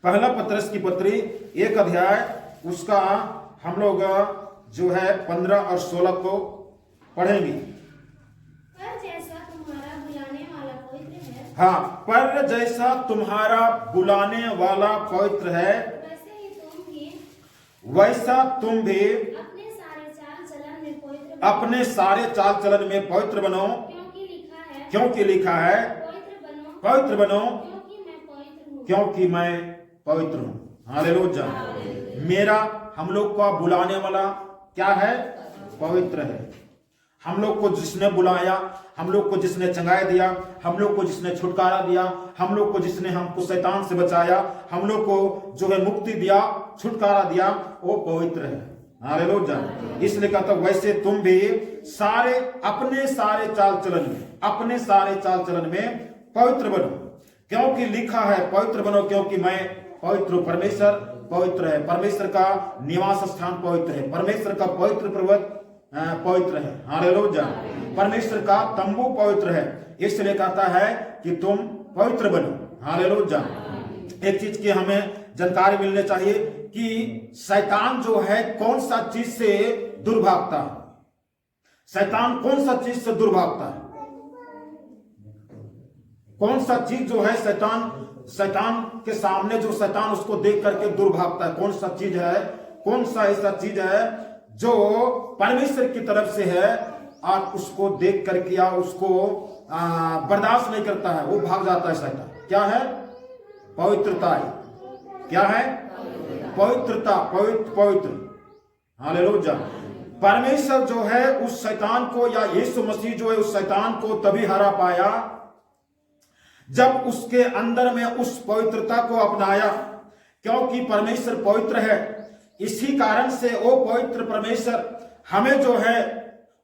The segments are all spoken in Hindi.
पहला पत्रस की पत्री 1 अध्याय उसका हम लोग जो है 15 और 16 को पढ़ेंगे। पर जैसा तुम्हारा बुलाने वाला पवित्र है, हाँ, पर जैसा तुम्हारा बुलाने वाला पवित्र है, वैसा तुम भी अपने सारे चाल चलन में पवित्र अपने सारे चाल चलन में पवित्र बनो, क्योंकि लिखा है पवित्र बनो, क्योंकि मैं पवित्र हूँ। हालेलुया। मेरा हम लोग का बुलाने वाला क्या है? पवित्र है। हम लोग को जिसने बुलाया, हम लोग को जिसने चंगाई दिया, हम लोग को जिसने छुटकारा दिया, हम लोग को जिसने हमको शैतान से बचाया, हम लोग को जो है मुक्ति दिया, छुटकारा दिया, वो पवित्र है। हालेलुया। इसलिए कहता वैसे तुम भी सारे अपने सारे चाल चलन में पवित्र बनो, क्योंकि लिखा है पवित्र बनो, क्योंकि मैं पवित्र हूं। परमेश्वर पवित्र है, परमेश्वर का निवास स्थान पवित्र है, परमेश्वर का पवित्र पर्वत पवित्र है। हालेलुया। परमेश्वर का तंबू पवित्र है, इसलिए कहता है कि तुम पवित्र बनो। हालेलुया। एक चीज की हमें जानकारी मिलनी चाहिए कि शैतान जो है कौन सा चीज से दूर भागता है। शैतान कौन सा चीज से दूर भागता है? कौन सा चीज जो है शैतान के सामने जो शैतान उसको देख करके दूर भागता है? कौन सा चीज है? कौन सा ऐसा चीज है जो परमेश्वर की तरफ से है और उसको देख करके या उसको बर्दाश्त नहीं करता है, वो भाग जाता है शैतान। क्या है? पवित्रता है। क्या है? पवित्रता, पवित्र। हालेलुया। परमेश्वर जो है उस शैतान को, या यीशु मसीह जो है उस शैतान को तभी हरा पाया जब उसके अंदर में उस पवित्रता को अपनाया, क्योंकि परमेश्वर पवित्र है। इसी कारण से वो पवित्र परमेश्वर हमें जो है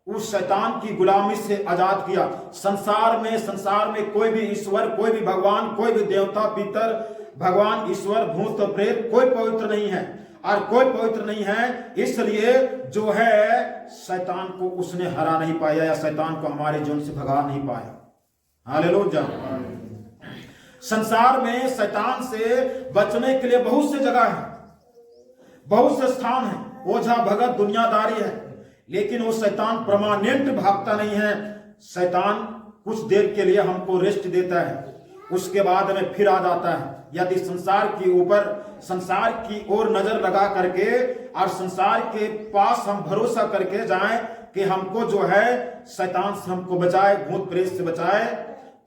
उस शैतान की गुलामी से आजाद किया। संसार में कोई भी ईश्वर, कोई भी भगवान, कोई भी देवता, पितर, भगवान, ईश्वर, भूत, प्रेत, कोई पवित्र नहीं है और कोई पवित्र नहीं है। इसलिए जो है शैतान को उसने हरा नहीं पाया, या शैतान को हमारे जीवन से भगा नहीं पाया। हालेलुया। संसार में शैतान से बचने के लिए बहुत से जगह है, बहुत से स्थान है, ओझा भगत दुनियादारी है, लेकिन वो शैतान परमानेंट भागता नहीं है। शैतान कुछ देर के लिए हमको रेस्ट देता है, उसके बाद में फिर आ जाता है। यदि संसार की ओर नजर लगा करके और संसार के पास हम भरोसा करके जाएं कि हमको जो है शैतान से हमको बचाए, भूत प्रेत से बचाए,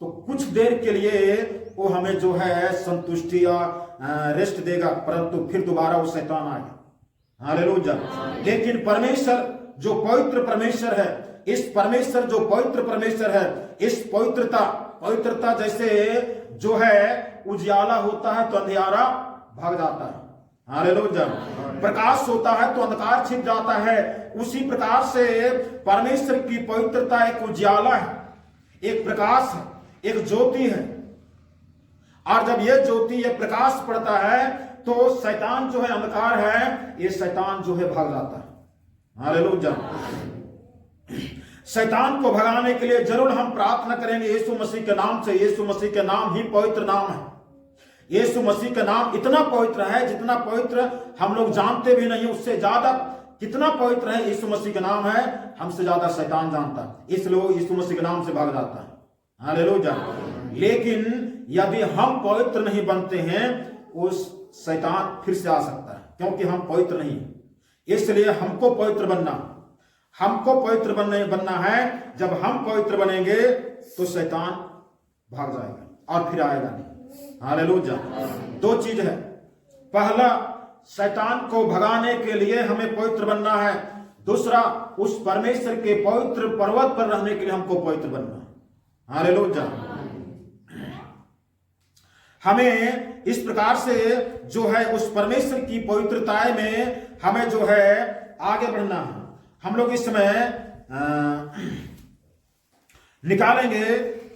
तो कुछ देर के लिए वो हमें जो है संतुष्टि या रेस्ट देगा, परंतु फिर दोबारा वो शैतान आएगा। हालेलुया। लेकिन परमेश्वर जो पवित्र परमेश्वर है, इस परमेश्वर जो पवित्र परमेश्वर है, इस पवित्रता जैसे जो है उजियाला होता है तो अंधियारा भाग जाता है। हालेलुया। प्रकाश होता है तो अंधकार छिप जाता है। उसी प्रकार से परमेश्वर की पवित्रता एक उजियाला है, एक प्रकाश है, एक ज्योति है। और जब यह ज्योति, यह प्रकाश पड़ता है तो शैतान जो है, अंधकार है, ये शैतान जो है भाग जाता है। हालेलुया। शैतान को भगाने के लिए जरूर हम प्रार्थना करेंगे यीशु मसीह के नाम से। यीशु मसीह का नाम ही पवित्र नाम है। यीशु मसीह का नाम इतना पवित्र है जितना पवित्र हम लोग जानते भी नहीं, उससे ज्यादा कितना पवित्र है यीशु मसीह का नाम है, हमसे ज्यादा शैतान जानता है। इसलिए यीशु मसीह के नाम से भाग जाता है। हालेलुया। लेकिन यदि हम पवित्र नहीं बनते हैं, उस शैतान फिर से आ सकता है, क्योंकि हम पवित्र नहीं हैं। इसलिए हमको पवित्र बनना है। जब हम पवित्र बनेंगे तो शैतान भाग जाएगा और फिर आएगा नहीं। हालेलुया। दो चीज है, पहला शैतान को भगाने के लिए हमें पवित्र बनना है, दूसरा उस परमेश्वर के पवित्र पर्वत पर रहने के लिए हमको पवित्र बनना है। हालेलुया। हमें इस प्रकार से जो है उस परमेश्वर की पवित्रता में हमें जो है आगे बढ़ना है। हम लोग इस समय निकालेंगे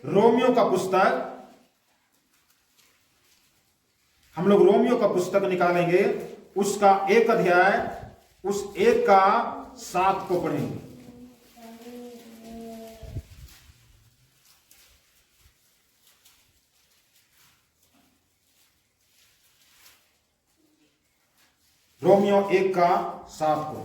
रोमियो का पुस्तक। हम लोग रोमियो का पुस्तक निकालेंगे, उसका 1 अध्याय, उस 1 का 7 को पढ़ेंगे। रोमियो 1:7 को।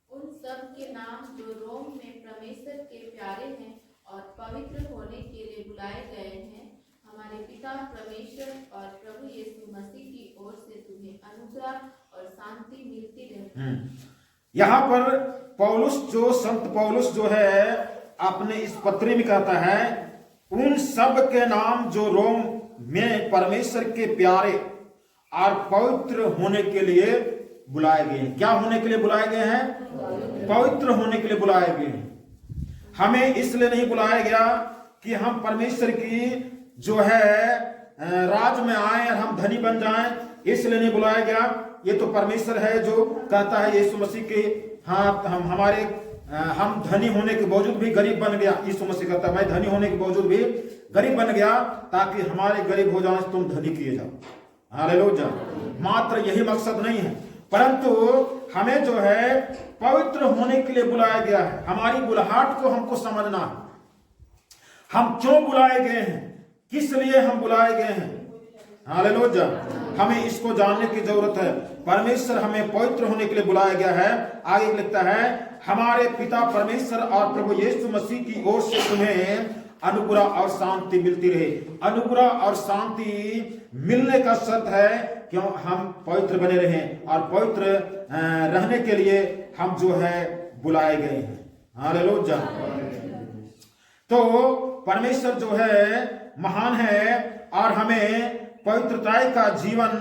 उन सब के नाम जो रोम में परमेश्वर के प्यारे हैं और पवित्र होने के लिए बुलाए गए हैं, हमारे पिता परमेश्वर और प्रभु यीशु मसीह की ओर से तुम्हें अनुग्रह और शांति मिलती रहे। यहाँ पर पौलुस जो संत पौलुस जो है अपने इस पत्री में कहता है उन सब के नाम जो रोम में परमेश्वर के प्यारे और पवित्र होने के लिए बुलाए गए हैं। क्या होने के लिए बुलाए गए हैं? पवित्र होने के लिए बुलाए गए हैं। हमें इसलिए नहीं बुलाया गया कि हम परमेश्वर की जो है राज में आए और हम धनी बन जाएं, इसलिए नहीं बुलाया गया। ये तो परमेश्वर है जो कहता है यीशु मसीह के हाथ हम धनी होने के बावजूद भी गरीब बन गया। यीशु मसीह कहता है मैं धनी होने के बावजूद भी गरीब बन गया ताकि हमारे गरीब हो जाने से तुम धनी किए जाओ। हालेलुया। मात्र यही मकसद नहीं है, परंतु हमें जो है पवित्र होने के लिए बुलाया गया है। हमारी बुलाहट को हमको समझना है। हम क्यों बुलाए गए हैं, किस लिए हम बुलाए गए हैं। हालेलुया। हमें इसको जानने की जरूरत है। परमेश्वर हमें पवित्र होने के लिए बुलाया गया है। आगे लिखता है हमारे पिता परमेश्वर और प्रभु यीशु मसीह की ओर से तुम्हें अनुग्रह और शांति मिलती रहे। अनुग्रह और शांति मिलने का शर्त है क्यों हम पवित्र बने रहें और पवित्र रहने के लिए हम जो है बुलाए गए हैं। हालेलुया। तो परमेश्वर जो है महान है और हमें पवित्रता का जीवन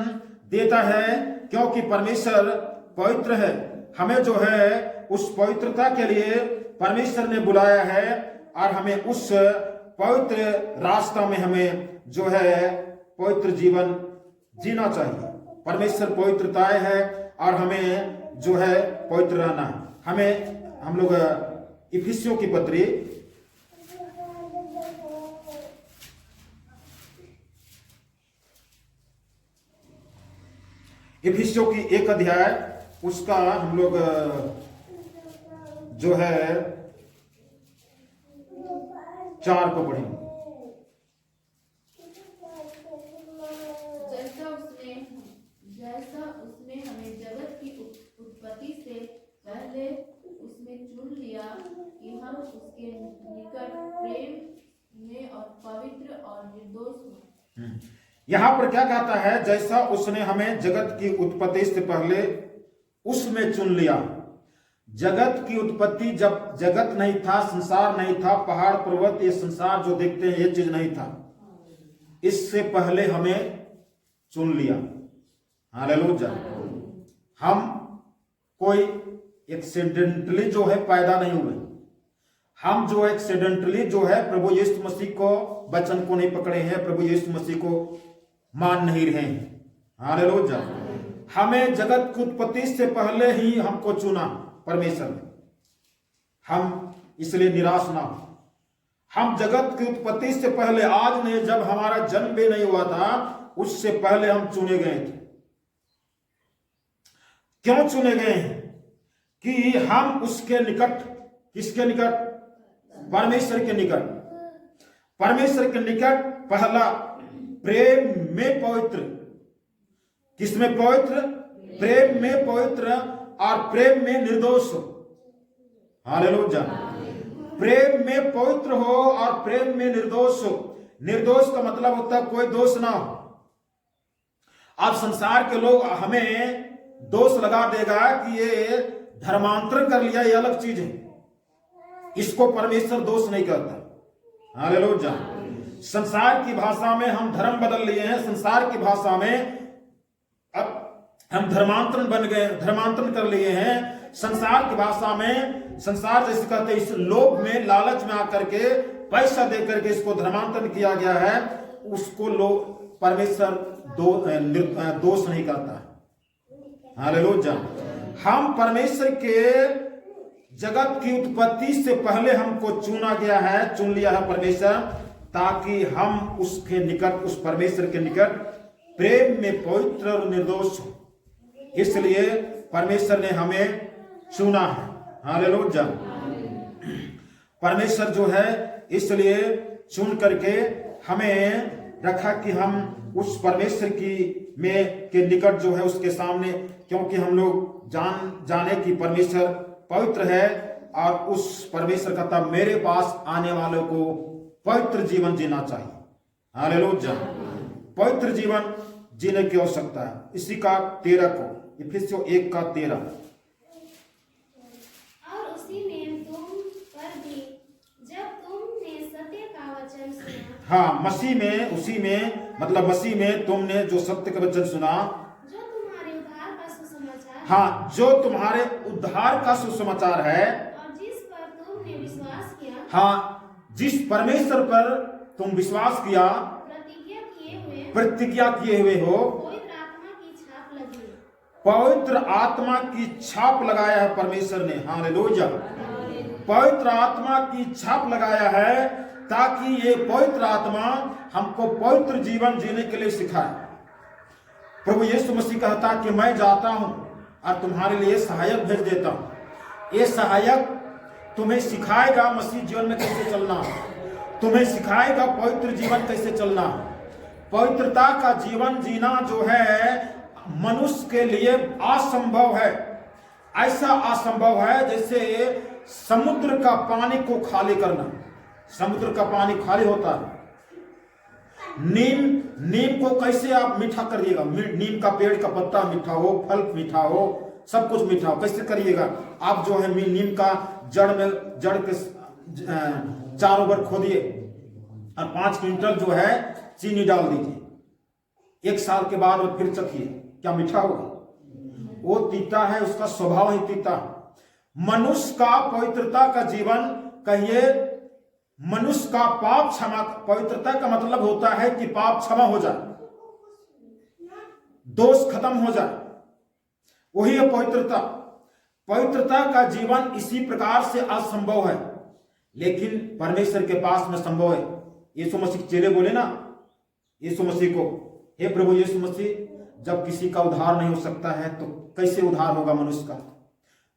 देता है क्योंकि परमेश्वर पवित्र है। हमें जो है उस पवित्रता के लिए परमेश्वर ने बुलाया है और हमें उस पवित्र रास्ता में हमें जो है पवित्र जीवन जीना चाहिए। परमेश्वर पवित्रताएं है और हमें जो है पवित्र रहना है। हम लोग इफिसियों की पत्री इफिसियों की 1 अध्याय उसका हम लोग जो है 4 को पढ़ेंगे। जैसा उसने हमें जगत की उत्पत्ति से पहले उसमें चुन लिया कि हम उसके निकट प्रेम में और पवित्र और निर्दोष हों। यहां पर क्या कहता है? जैसा उसने हमें जगत की उत्पत्ति से पहले उसमें चुन लिया। जगत की उत्पत्ति जब जगत नहीं था, संसार नहीं था, पहाड़ पर्वत ये संसार जो देखते हैं ये चीज नहीं था, इससे पहले हमें चुन लिया। हालेलुया। हम कोई एक्सीडेंटली जो है पैदा नहीं हुए। हम जो एक्सीडेंटली जो है प्रभु यीशु मसीह को वचन को नहीं पकड़े हैं, प्रभु यीशु मसीह को मान नहीं रहे हैं। हालेलुया। हमें जगत की उत्पत्ति से पहले ही हमको चुना परमेश्वर ने। हम इसलिए निराश ना हो। हम जगत की उत्पत्ति से पहले, आज ने जब हमारा जन्म भी नहीं हुआ था उससे पहले हम चुने गए थे। क्यों चुने गए हैं? कि हम उसके निकट, किसके निकट? परमेश्वर के निकट। परमेश्वर के निकट पहला प्रेम में पवित्र। किसमें पवित्र? प्रेम में पवित्र और प्रेम में निर्दोष हो। हालेलुया। प्रेम में पवित्र हो और प्रेम में निर्दोष हो। निर्दोष का मतलब होता है कोई दोष ना हो। आप संसार के लोग हमें दोष लगा देगा कि ये धर्मांतरण कर लिया, ये अलग चीज है। इसको परमेश्वर दोष नहीं करता। हालेलुया। संसार की भाषा में हम धर्म बदल लिए हैं। संसार की भाषा में अब हम धर्मांतरण बन गए, धर्मांतरण कर लिए हैं। संसार की भाषा में, संसार जैसे कहते हैं, इस लोभ में, लालच में आकर के पैसा दे करके इसको धर्मांतरण किया गया है। उसको लोग परमेश्वर दोष नहीं करता। हालेलुया। हम परमेश्वर के जगत की उत्पत्ति से पहले हमको चुना गया है, चुन लिया है परमेश्वर, ताकि हम उसके निकट, उस परमेश्वर के निकट प्रेम में पवित्र और निर्दोष हो। इसलिए परमेश्वर ने हमें चुना है। हालेलुया। परमेश्वर जो है इसलिए चुन करके हमें रखा कि हम उस परमेश्वर की में के निकट जो है उसके सामने, क्योंकि हम लोग जाने कि परमेश्वर पवित्र है और उस परमेश्वर का तब मेरे पास आने वालों को पवित्र जीवन जीना चाहिए। हालेलुया। पवित्र जीवन जीने की आवश्यकता है। इसी का 13 को, इफिसियों 1 का 13। और उसी में तुम पर भी जब तुमने सत्य का वचन सुना, हाँ, मसीह में, उसी में मतलब मसीह में तुमने जो सत्य का वचन सुना, जो तुम्हारे उद्धार का सुसमाचार, हाँ, जो तुम्हारे उद्धार का सुसमाचार है, और जिस पर तुमने विश्वास किया, हाँ, जिस परमेश्वर पर तुम विश्वास किया, प्रतिज्ञा किए हुए हो, पवित्र आत्मा की छाप लगी। पवित्र आत्मा की छाप लगाया है परमेश्वर ने। हालेलुया। पवित्र आत्मा की छाप लगाया है ताकि ये पवित्र आत्मा हमको पवित्र जीवन जीने के लिए सिखाए। प्रभु यीशु मसीह कहता कि मैं जाता हूं और तुम्हारे लिए सहायक भेज देता हूं। ये सहायक तुम्हें सिखाएगा मसीह जीवन में कैसे चलना, तुम्हें सिखाएगा पवित्र जीवन कैसे चलना। पवित्रता का जीवन जीना जो है मनुष्य के लिए असंभव है। ऐसा असंभव है जैसे समुद्र का पानी को खाली करना। समुद्र का पानी खाली होता है। नीम को कैसे आप मीठा करिएगा? नीम का पेड़ का पत्ता मीठा हो, फल मीठा हो, सब कुछ मीठा हो, कैसे करिएगा? आप जो है नीम का जड़ के चारों ओर खोदिए और 5 क्विंटल जो है चीनी डाल दीजिए। 1 साल के बाद वो फिर चखिए, क्या मीठा होगा? वो तीता है, उसका स्वभाव ही तीता। मनुष्य का पवित्रता का जीवन, कहिए मनुष्य का पाप क्षमा। पवित्रता का मतलब होता है कि पाप क्षमा हो जाए, दोष खत्म हो जाए, वही है पवित्रता। पवित्रता का जीवन इसी प्रकार से असंभव है, लेकिन परमेश्वर के पास में संभव है। यीशु मसीह चेले बोले ना यीशु मसीह को, हे प्रभु यीशु मसीह, जब किसी का उद्धार नहीं हो सकता है तो कैसे उद्धार होगा मनुष्य का?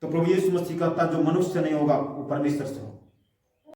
तो प्रभु यीशु मसीह कहता जो मनुष्य से नहीं होगा वो परमेश्वर से होगा।